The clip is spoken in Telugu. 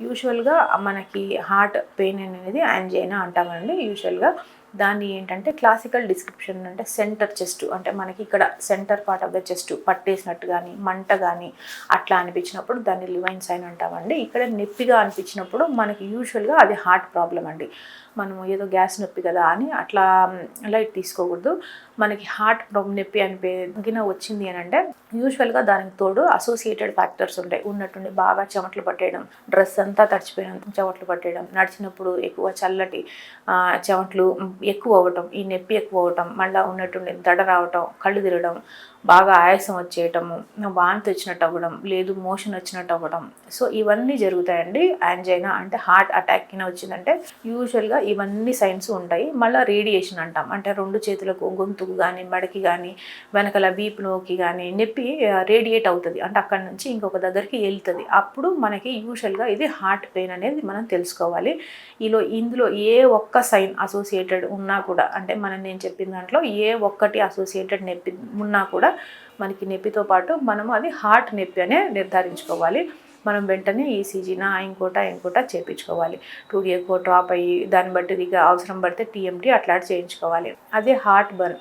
యూజువల్గా మనకి హార్ట్ పెయిన్ అనేది యాంజైనా అంటామండి. యూజువల్గా దాన్ని ఏంటంటే క్లాసికల్ డిస్క్రిప్షన్ అంటే సెంటర్ చెస్ట్, అంటే మనకి ఇక్కడ centre part of the chest పట్టేసినట్టు కానీ మంట కానీ అట్లా అనిపించినప్పుడు దాన్ని లివైన్ సైన్ అంటామండి. ఇక్కడ నొప్పిగా అనిపించినప్పుడు మనకి యూజువల్గా అది హార్ట్ ప్రాబ్లం అండి. మనము ఏదో గ్యాస్ నొప్పి కదా అని అట్లా లైట్ తీసుకోకూడదు. మనకి హార్ట్ నొప్పి అనిపించిన వచ్చింది అని అంటే యూజువల్గా దానికి తోడు అసోసియేటెడ్ ఫ్యాక్టర్స్ ఉంటాయి. ఉన్నట్టుండి బాగా చెమటలు పట్టేయడం, డ్రెస్ అంతా తడిచిపోయినంత చెమటలు పట్టేయడం, నడిచినప్పుడు ఎక్కువ చల్లటి చెమటలు ఎక్కువ అవ్వటం, ఈ నొప్పి ఎక్కువ అవ్వటం, మళ్ళీ ఉన్నట్టుండి దడ రావటం, కళ్ళు తిరగడం, బాగా ఆయాసం వచ్చేయటము, వాంతి వచ్చినట్టు అవ్వడం, లేదు మోషన్ వచ్చినట్టు అవ్వడం. సో ఇవన్నీ జరుగుతాయండి. యాంజైనా అంటే హార్ట్ అటాక్ కింద వచ్చిందంటే యూజువల్గా ఇవన్నీ సైన్స్ ఉంటాయి. మళ్ళీ రేడియేషన్ అంటాం, అంటే రెండు చేతులకు గొంతుకు కానీ మెడకి కానీ వెనకాల వీపులోకి కానీ నొప్పి రేడియేట్ అవుతుంది, అంటే అక్కడ నుంచి ఇంకొక దగ్గరికి వెళ్తుంది. అప్పుడు మనకి యూజువల్గా ఇది హార్ట్ పెయిన్ అనేది మనం తెలుసుకోవాలి. ఇందులో ఏ ఒక్క సైన్ అసోసియేటెడ్ ఉన్నా కూడా, అంటే నేను చెప్పిన దాంట్లో ఏ ఒక్కటి అసోసియేటెడ్ నొప్పి ఉన్నా కూడా మనకి నొప్పితో పాటు మనము అది హార్ట్ నొప్పి అనే నిర్ధారించుకోవాలి. మనం వెంటనే ఈసీజీనా ఇంకోట చేయించుకోవాలి. 2 ఎకో డ్రాప్ అయ్యి దాన్ని బట్టి ఇక అవసరం పడితే టీఎంటీ అట్లాంటి చేయించుకోవాలి. అదే హార్ట్ బర్న్